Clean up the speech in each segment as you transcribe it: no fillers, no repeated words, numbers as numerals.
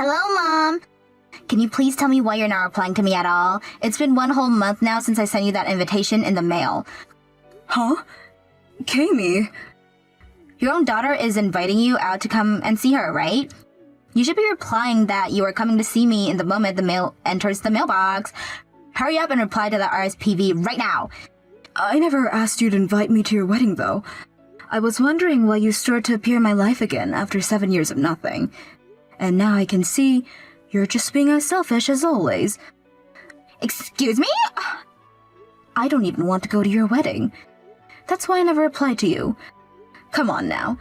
Hello, Mom. Can you please tell me why you're not replying to me at all? It's been 1 whole month now since I sent you that invitation in the mail. Huh? Kami? Your own daughter is inviting you out to come and see her, right? You should be replying that you are coming to see me in the moment the mail enters the mailbox. Hurry up and reply to the RSPV right now. I never asked you to invite me to your wedding, though. I was wondering why you started to appear in my life again after 7 years of nothing. And now I can see you're just being as selfish as always. Excuse me? I don't even want to go to your wedding. That's why I never replied to you. Come on now.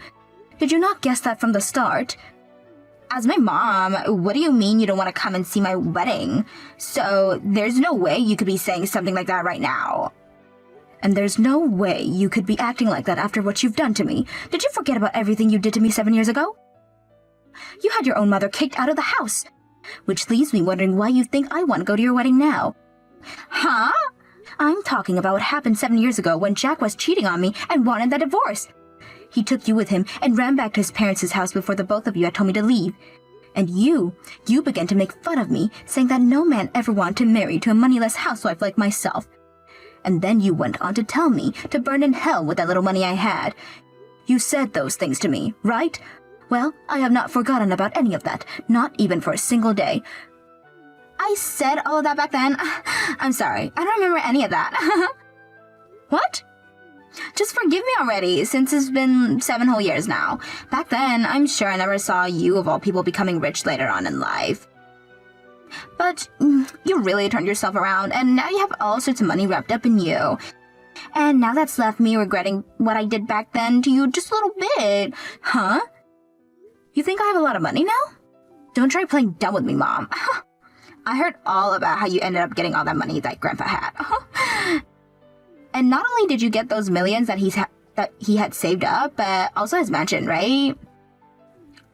Did you not guess that from the start? As my mom, what do you mean you don't want to come and see my wedding? So there's no way you could be saying something like that right now. And there's no way you could be acting like that after what you've done to me. Did you forget about everything you did to me 7 years ago? You had your own mother kicked out of the house, which leaves me wondering why you think I want to go to your wedding now. Huh? I'm talking about what happened 7 years ago when Jack was cheating on me and wanted the divorce. He took you with him and ran back to his parents' house before the both of you had told me to leave. And you began to make fun of me, saying that no man ever wanted to marry to a moneyless housewife like myself. And then you went on to tell me to burn in hell with that little money I had. You said those things to me, right? Well, I have not forgotten about any of that, not even for a single day. I said all of that back then. I'm sorry, I don't remember any of that. What? Just forgive me already, since it's been 7 whole years now. Back then, I'm sure I never saw you, of all people, becoming rich later on in life. But you really turned yourself around, and now you have all sorts of money wrapped up in you. And now that's left me regretting what I did back then to you just a little bit. Huh? You think I have a lot of money now? Don't try playing dumb with me, Mom. I heard all about how you ended up getting all that money that Grandpa had. And not only did you get those millions that he had saved up, but also his mansion, right?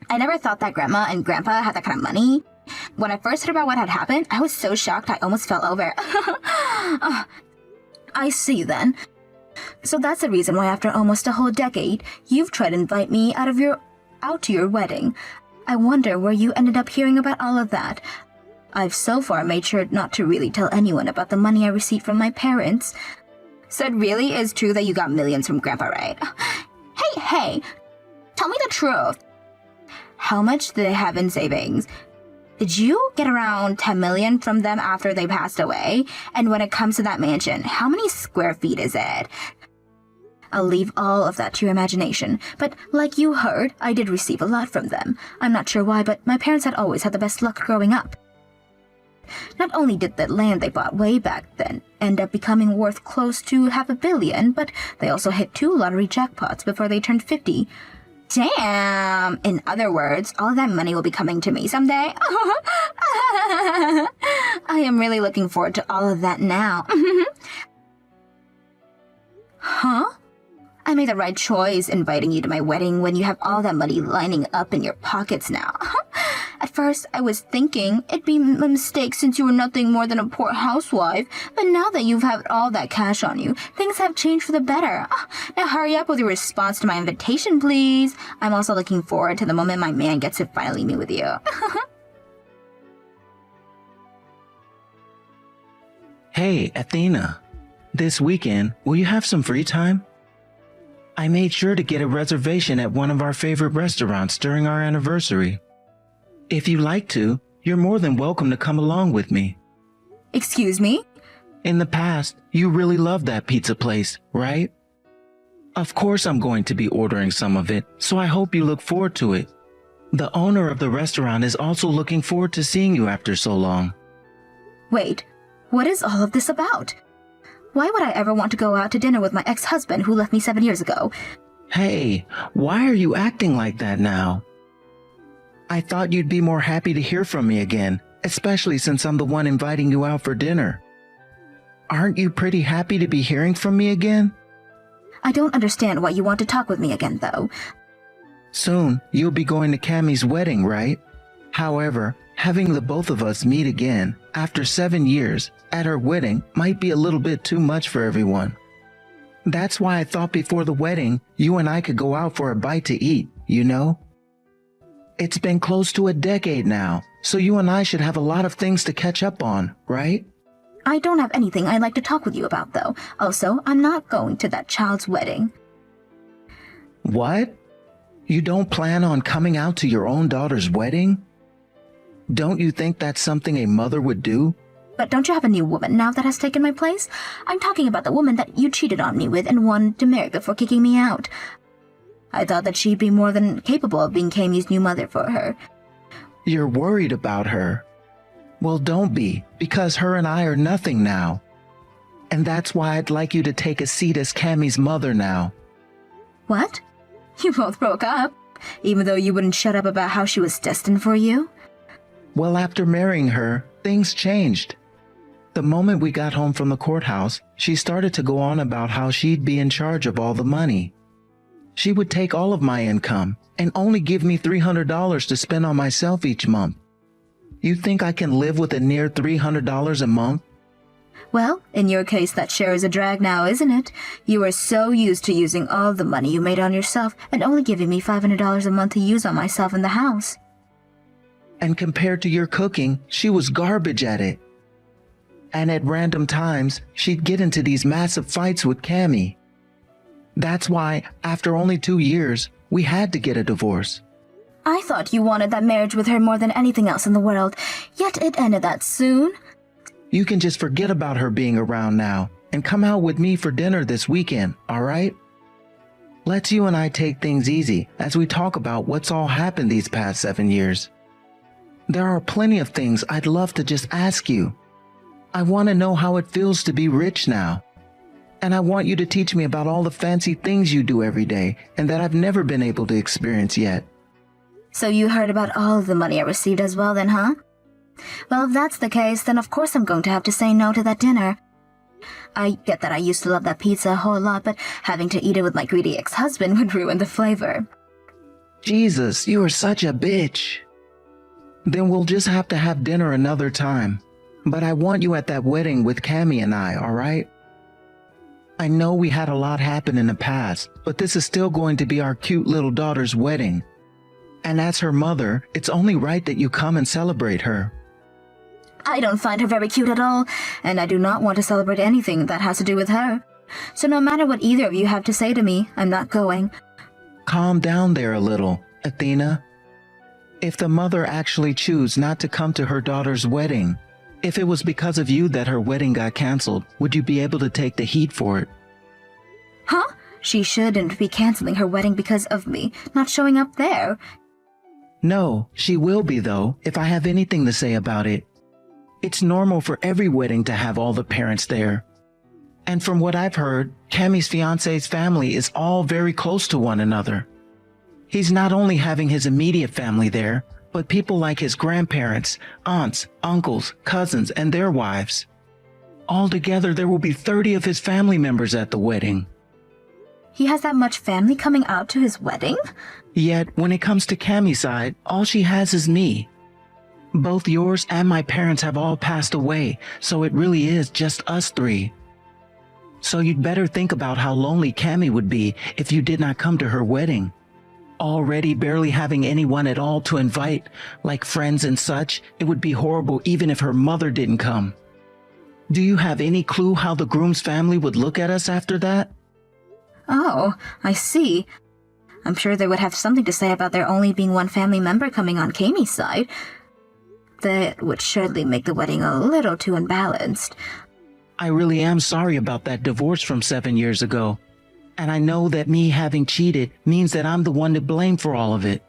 I never thought that Grandma and Grandpa had that kind of money. When I first heard about what had happened, I was so shocked I almost fell over. I see then. So that's the reason why after almost a whole decade, you've tried to invite me out to your wedding. I wonder where you ended up hearing about all of that. I've so far made sure not to really tell anyone about the money I received from my parents. So it really is true that you got millions from Grandpa, right? Hey, tell me the truth. How much do they have in savings? Did you get around 10 million from them after they passed away? And when it comes to that mansion, how many square feet is it? I'll leave all of that to your imagination. But like you heard, I did receive a lot from them. I'm not sure why, but my parents had always had the best luck growing up. Not only did the land they bought way back then end up becoming worth close to $500 million, but they also hit 2 lottery jackpots before they turned 50. Damn! In other words, all of that money will be coming to me someday. I am really looking forward to all of that now. Huh? I made the right choice inviting you to my wedding when you have all that money lining up in your pockets now. At first, I was thinking it'd be a mistake since you were nothing more than a poor housewife, but now that you've had all that cash on you, things have changed for the better. Now hurry up with your response to my invitation, please. I'm also looking forward to the moment my man gets to finally meet with you. Hey, Athena. This weekend, will you have some free time? I made sure to get a reservation at one of our favorite restaurants during our anniversary. If you'd like to, you're more than welcome to come along with me. Excuse me? In the past, you really loved that pizza place, right? Of course I'm going to be ordering some of it, so I hope you look forward to it. The owner of the restaurant is also looking forward to seeing you after so long. Wait, what is all of this about? Why would I ever want to go out to dinner with my ex-husband who left me 7 years ago? Hey, why are you acting like that now? I thought you'd be more happy to hear from me again, especially since I'm the one inviting you out for dinner. Aren't you pretty happy to be hearing from me again? I don't understand why you want to talk with me again, though. Soon, you'll be going to Cammie's wedding, right? However, having the both of us meet again after 7 years at her wedding might be a little bit too much for everyone. That's why I thought before the wedding, you and I could go out for a bite to eat, you know? It's been close to a decade now, So you and I should have a lot of things to catch up on, right? I don't have anything I'd like to talk with you about, though. Also, I'm not going to that child's wedding. What? You don't plan on coming out to your own daughter's wedding? Don't you think that's something a mother would do? But don't you have a new woman now that has taken my place? I'm talking about the woman that you cheated on me with and wanted to marry before kicking me out. I thought that she'd be more than capable of being Kami's new mother for her. You're worried about her. Well, don't be, because her and I are nothing now. And that's why I'd like you to take a seat as Kami's mother now. What? You both broke up, even though you wouldn't shut up about how she was destined for you? Well, after marrying her, things changed. The moment we got home from the courthouse, she started to go on about how she'd be in charge of all the money. She would take all of my income and only give me $300 to spend on myself each month. You think I can live with a near $300 a month? Well, in your case, that share is a drag now, isn't it? You are so used to using all the money you made on yourself and only giving me $500 a month to use on myself in the house. And compared to your cooking, she was garbage at it. And at random times, she'd get into these massive fights with Kami. That's why, after only 2 years, we had to get a divorce. I thought you wanted that marriage with her more than anything else in the world, yet it ended that soon. You can just forget about her being around now and come out with me for dinner this weekend, all right? Let's you and I take things easy as we talk about what's all happened these past 7 years. There are plenty of things I'd love to just ask you. I want to know how it feels to be rich now. And I want you to teach me about all the fancy things you do every day and that I've never been able to experience yet. So you heard about all of the money I received as well then, huh? Well, if that's the case, then of course I'm going to have to say no to that dinner. I get that I used to love that pizza a whole lot, but having to eat it with my greedy ex-husband would ruin the flavor. Jesus, you are such a bitch. Then we'll just have to have dinner another time. But I want you at that wedding with Kami and I, all right? I know we had a lot happen in the past, but this is still going to be our cute little daughter's wedding. And as her mother, it's only right that you come and celebrate her. I don't find her very cute at all, and I do not want to celebrate anything that has to do with her. So no matter what either of you have to say to me, I'm not going. Calm down there a little, Athena. If the mother actually chose not to come to her daughter's wedding, if it was because of you that her wedding got canceled, would you be able to take the heat for it? Huh? She shouldn't be canceling her wedding because of me, not showing up there. No, she will be though, if I have anything to say about it. It's normal for every wedding to have all the parents there. And from what I've heard, Kami's fiance's family is all very close to one another. He's not only having his immediate family there, but people like his grandparents, aunts, uncles, cousins, and their wives. Altogether, there will be 30 of his family members at the wedding. He has that much family coming out to his wedding? Yet, when it comes to Kami's side, all she has is me. Both yours and my parents have all passed away, so it really is just us 3. So you'd better think about how lonely Kami would be if you did not come to her wedding. Already barely having anyone at all to invite, like friends and such, it would be horrible even if her mother didn't come. Do you have any clue how the groom's family would look at us after that? Oh, I see. I'm sure they would have something to say about there only being one family member coming on Kami's side. That would surely make the wedding a little too unbalanced. I really am sorry about that divorce from 7 years ago. And I know that me having cheated means that I'm the one to blame for all of it.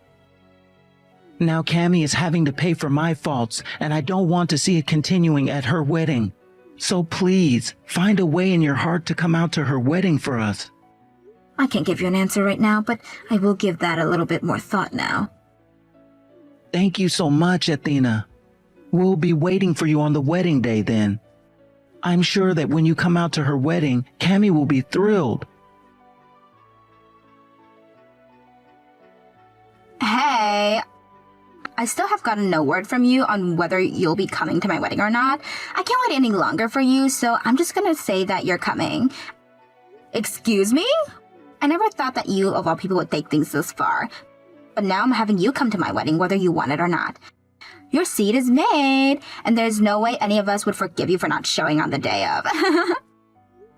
Now Kami is having to pay for my faults, and I don't want to see it continuing at her wedding. So please, find a way in your heart to come out to her wedding for us. I can't give you an answer right now, but I will give that a little bit more thought now. Thank you so much, Athena. We'll be waiting for you on the wedding day then. I'm sure that when you come out to her wedding, Kami will be thrilled. Hey, I still have gotten no word from you on whether you'll be coming to my wedding or not. I can't wait any longer for you, so I'm just gonna say that you're coming. Excuse me? I never thought that you, of all people, would take things this far. But now I'm having you come to my wedding whether you want it or not. Your seed is made, and there's no way any of us would forgive you for not showing on the day of.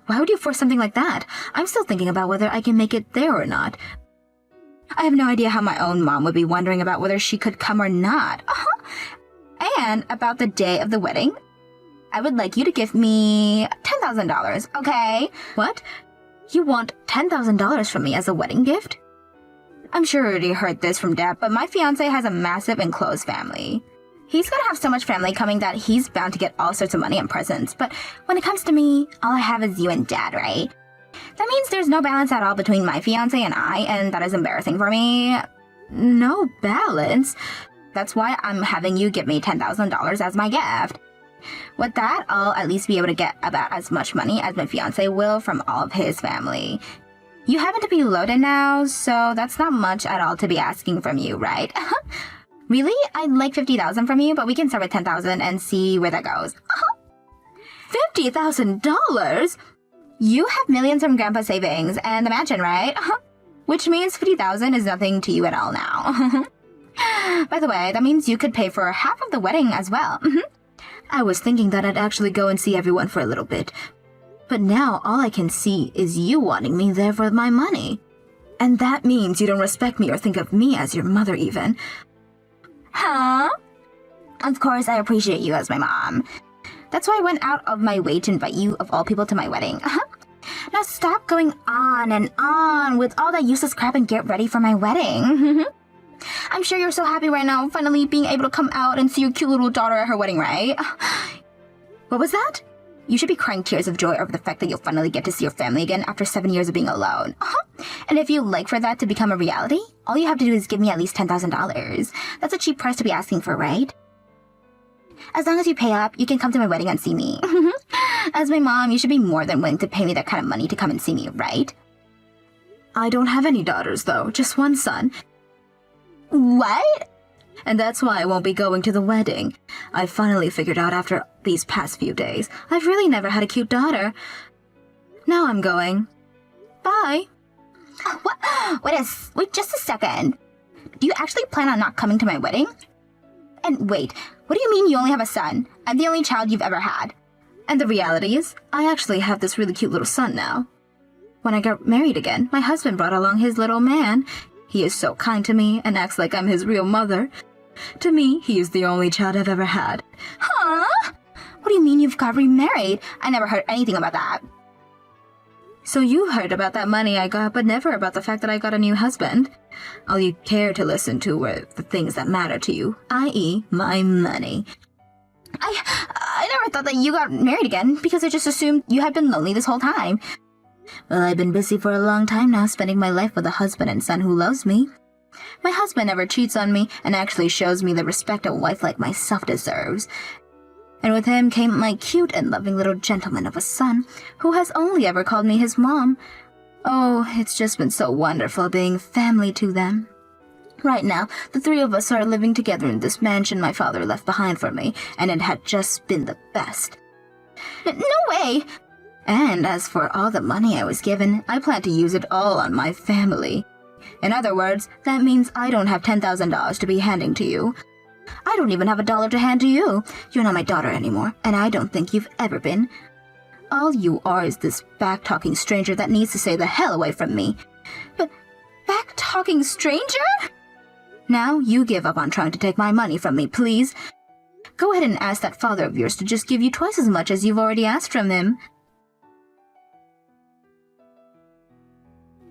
Why would you force something like that? I'm still thinking about whether I can make it there or not. I have no idea how my own mom would be wondering about whether she could come or not. And about the day of the wedding, I would like you to give me $10,000, okay? What? You want $10,000 from me as a wedding gift? I'm sure you already heard this from Dad, but my fiancé has a massive and close family. He's gonna have so much family coming that he's bound to get all sorts of money and presents. But when it comes to me, all I have is you and Dad, right? That means there's no balance at all between my fiancé and I, and that is embarrassing for me. No balance? That's why I'm having you give me $10,000 as my gift. With that, I'll at least be able to get about as much money as my fiancé will from all of his family. You happen to be loaded now, so that's not much at all to be asking from you, right? Really? I'd like $50,000 from you, but we can start with $10,000 and see where that goes. $50,000? You have millions from Grandpa's savings and the mansion, right? Which means $50,000 is nothing to you at all now. By the way, that means you could pay for half of the wedding as well. I was thinking that I'd actually go and see everyone for a little bit. But now all I can see is you wanting me there for my money. And that means you don't respect me or think of me as your mother even. Huh? Of course, I appreciate you as my mom. That's why I went out of my way to invite you, of all people, to my wedding. Now stop going on and on with all that useless crap and get ready for my wedding. I'm sure you're so happy right now, finally being able to come out and see your cute little daughter at her wedding, right? What was that? You should be crying tears of joy over the fact that you'll finally get to see your family again after 7 years of being alone. And if you'd like for that to become a reality, all you have to do is give me at least $10,000. That's a cheap price to be asking for, right? As long as you pay up, you can come to my wedding and see me. As my mom, you should be more than willing to pay me that kind of money to come and see me, right? I don't have any daughters, though. Just one son. What? And that's why I won't be going to the wedding. I finally figured out after these past few days, I've really never had a cute daughter. Now I'm going. Bye. What? Wait just a second. Do you actually plan on not coming to my wedding? And wait, what do you mean you only have a son? I'm the only child you've ever had. And the reality is, I actually have this really cute little son now. When I got married again, my husband brought along his little man. He is so kind to me and acts like I'm his real mother. To me, he is the only child I've ever had. Huh? What do you mean you've got remarried? I never heard anything about that. So you heard about that money I got, but never about the fact that I got a new husband. All you care to listen to were the things that matter to you, i.e. my money. I never thought that you got married again because I just assumed you had been lonely this whole time. Well, I've been busy for a long time now, spending my life with a husband and son who loves me. My husband never cheats on me and actually shows me the respect a wife like myself deserves. And with him came my cute and loving little gentleman of a son, who has only ever called me his mom. Oh, it's just been so wonderful being family to them. Right now, the three of us are living together in this mansion my father left behind for me, and it had just been the best. No way! And as for all the money I was given, I plan to use it all on my family. In other words, that means I don't have $10,000 to be handing to you. I don't even have $1 to hand to you. You're not my daughter anymore, and I don't think you've ever been. All you are is this back-talking stranger that needs to stay the hell away from me. But back-talking stranger? Now you give up on trying to take my money from me, please. Go ahead and ask that father of yours to just give you twice as much as you've already asked from him.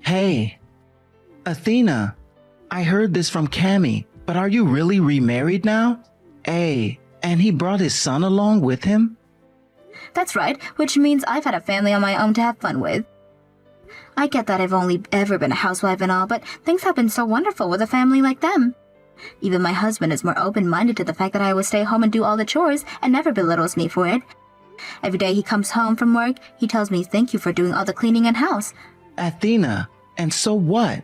Hey, Athena, I heard this from Cammy, but are you really remarried now? Hey, and he brought his son along with him? That's right, which means I've had a family on my own to have fun with. I get that I've only ever been a housewife and all, but things have been so wonderful with a family like them. Even my husband is more open-minded to the fact that I will stay home and do all the chores and never belittles me for it. Every day he comes home from work, he tells me thank you for doing all the cleaning and house. Athena, and so what?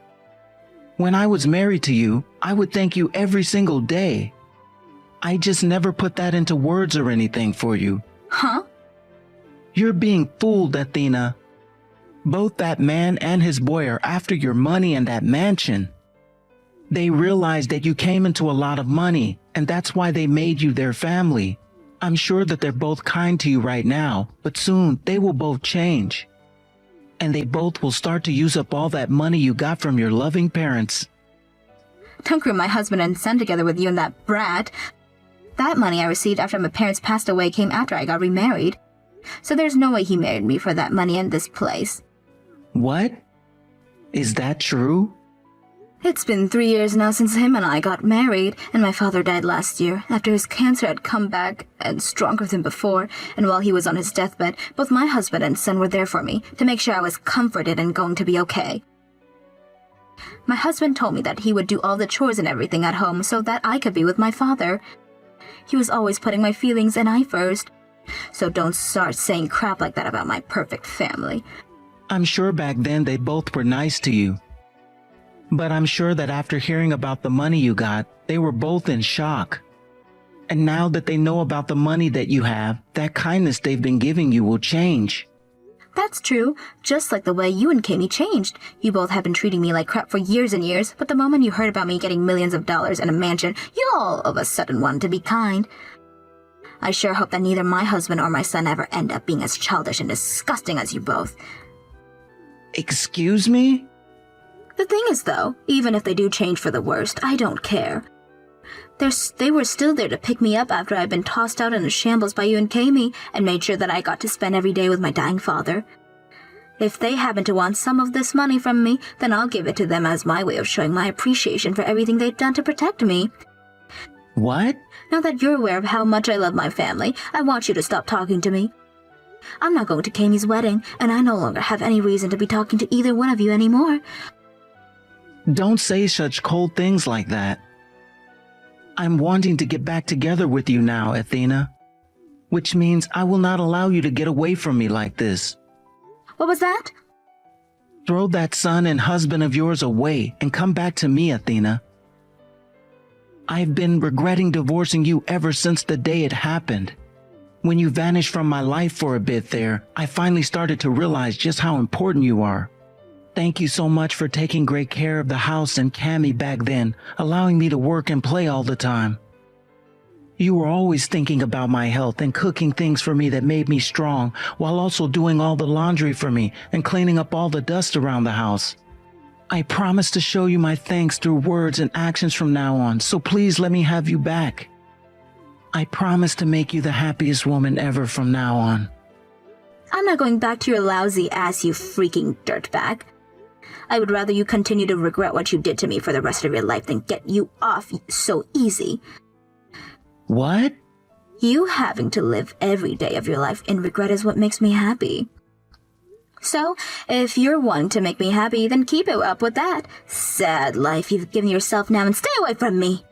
When I was married to you, I would thank you every single day. I just never put that into words or anything for you. Huh? You're being fooled, Athena. Both that man and his boy are after your money and that mansion. They realized that you came into a lot of money, and that's why they made you their family. I'm sure that they're both kind to you right now, but soon they will both change. And they both will start to use up all that money you got from your loving parents. Don't group my husband and son together with you and that brat. That money I received after my parents passed away came after I got remarried. So there's no way he married me for that money and this place. What? Is that true? It's been 3 years now since him and I got married, and my father died last year after his cancer had come back and stronger than before, and while he was on his deathbed, both my husband and son were there for me to make sure I was comforted and going to be okay. My husband told me that he would do all the chores and everything at home so that I could be with my father. He was always putting my feelings and I first. So don't start saying crap like that about my perfect family. I'm sure back then they both were nice to you. But I'm sure that after hearing about the money you got, they were both in shock. And now that they know about the money that you have, that kindness they've been giving you will change. That's true, just like the way you and Kami changed. You both have been treating me like crap for years and years, but the moment you heard about me getting millions of dollars and a mansion, you all of a sudden wanted to be kind. I sure hope that neither my husband or my son ever end up being as childish and disgusting as you both. Excuse me? The thing is, though, even if they do change for the worst, I don't care. They were still there to pick me up after I'd been tossed out in a shambles by you and Kami, and made sure that I got to spend every day with my dying father. If they happen to want some of this money from me, then I'll give it to them as my way of showing my appreciation for everything they've done to protect me. What? Now that you're aware of how much I love my family, I want you to stop talking to me. I'm not going to Kami's wedding, and I no longer have any reason to be talking to either one of you anymore. Don't say such cold things like that. I'm wanting to get back together with you now, Athena. Which means I will not allow you to get away from me like this. What was that? Throw that son and husband of yours away and come back to me, Athena. I've been regretting divorcing you ever since the day it happened. When you vanished from my life for a bit there, I finally started to realize just how important you are. Thank you so much for taking great care of the house and Kami back then, allowing me to work and play all the time. You were always thinking about my health and cooking things for me that made me strong, while also doing all the laundry for me and cleaning up all the dust around the house. I promise to show you my thanks through words and actions from now on, so please let me have you back. I promise to make you the happiest woman ever from now on. I'm not going back to your lousy ass, you freaking dirtbag. I would rather you continue to regret what you did to me for the rest of your life than get you off so easy. What? You having to live every day of your life in regret is what makes me happy. So, if you're wanting to make me happy, then keep it up with that. Sad life you've given yourself now and stay away from me.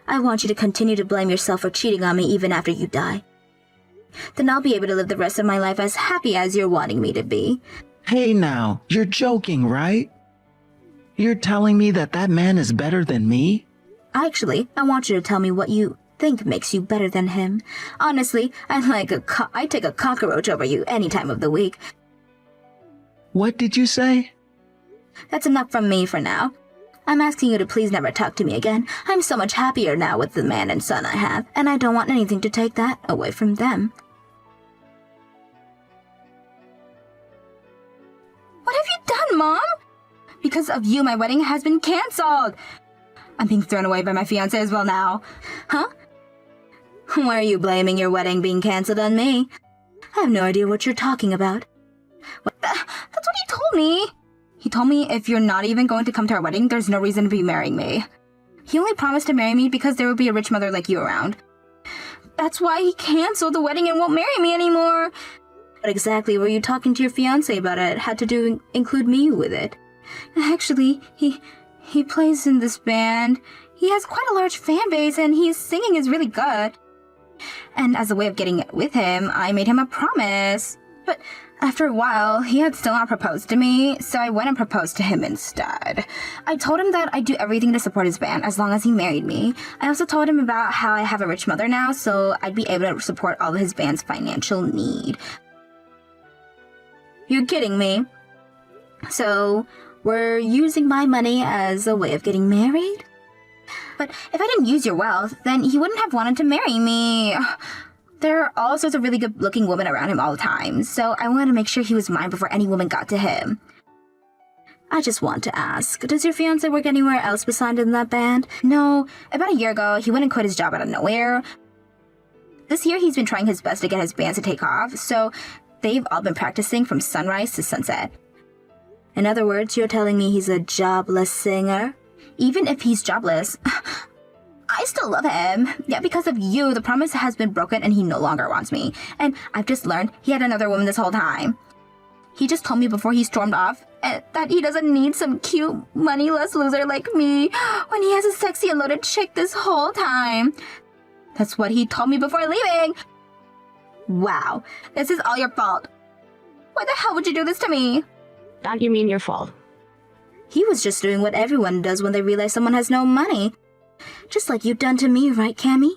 I want you to continue to blame yourself for cheating on me even after you die. Then I'll be able to live the rest of my life as happy as you're wanting me to be. Hey now, you're joking, right? You're telling me that that man is better than me? Actually, I want you to tell me what you think makes you better than him. Honestly, I'd take a cockroach over you any time of the week. What did you say? That's enough from me for now. I'm asking you to please never talk to me again. I'm so much happier now with the man and son I have, and I don't want anything to take that away from them. What have you done, Mom? Because of you, my wedding has been cancelled. I'm being thrown away by my fiancé as well now. Huh? Why are you blaming your wedding being cancelled on me? I have no idea what you're talking about. That's what he told me. He told me if you're not even going to come to our wedding, there's no reason to be marrying me. He only promised to marry me because there would be a rich mother like you around. That's why he canceled the wedding and won't marry me anymore. What exactly were you talking to your fiancé about it had to include me with it? Actually, he plays in this band. He has quite a large fan base and his singing is really good. And as a way of getting it with him, I made him a promise. But after a while, he had still not proposed to me, so I went and proposed to him instead. I told him that I'd do everything to support his band as long as he married me. I also told him about how I have a rich mother now, so I'd be able to support all of his band's financial need. You're kidding me. So, were using my money as a way of getting married? But if I didn't use your wealth, then he wouldn't have wanted to marry me. There are all sorts of really good-looking women around him all the time, so I wanted to make sure he was mine before any woman got to him. I just want to ask, does your fiancé work anywhere else besides in that band? No, about a year ago, he went and quit his job out of nowhere. This year, he's been trying his best to get his bands to take off, so they've all been practicing from sunrise to sunset. In other words, you're telling me he's a jobless singer? Even if he's jobless, I still love him. Yeah, because of you, the promise has been broken and he no longer wants me. And I've just learned he had another woman this whole time. He just told me before he stormed off that he doesn't need some cute, moneyless loser like me when he has a sexy and loaded chick this whole time. That's what he told me before leaving. Wow, this is all your fault. Why the hell would you do this to me? That you mean your fault. He was just doing what everyone does when they realize someone has no money. Just like you've done to me, right, Cammy?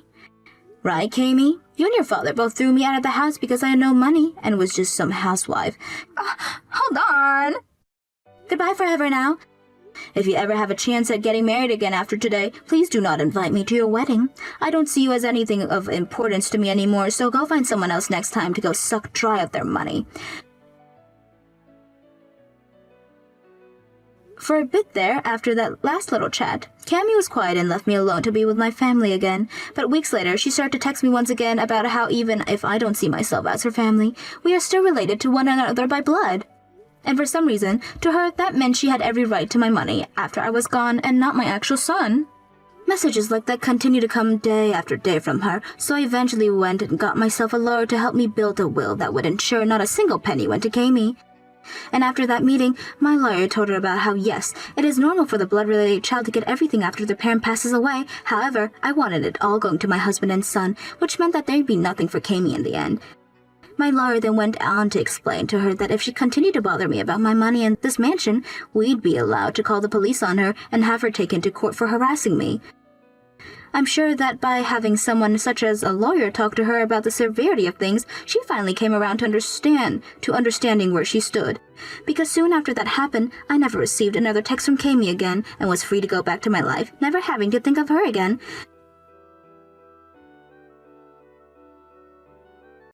Right, Cammy? You and your father both threw me out of the house because I had no money and was just some housewife. Hold on. Goodbye forever now. If you ever have a chance at getting married again after today, please do not invite me to your wedding. I don't see you as anything of importance to me anymore, so go find someone else next time to go suck dry of their money. For a bit there, after that last little chat, Cammy was quiet and left me alone to be with my family again. But weeks later, she started to text me once again about how even if I don't see myself as her family, we are still related to one another by blood. And for some reason, to her, that meant she had every right to my money after I was gone and not my actual son. Messages like that continued to come day after day from her, so I eventually went and got myself a lawyer to help me build a will that would ensure not a single penny went to Cammy. And after that meeting, my lawyer told her about how, yes, it is normal for the blood-related child to get everything after the parent passes away. However, I wanted it all going to my husband and son, which meant that there'd be nothing for Cammy in the end. My lawyer then went on to explain to her that if she continued to bother me about my money and this mansion, we'd be allowed to call the police on her and have her taken to court for harassing me. I'm sure that by having someone such as a lawyer talk to her about the severity of things, she finally came around to understanding where she stood. Because soon after that happened, I never received another text from Cammy again and was free to go back to my life, never having to think of her again.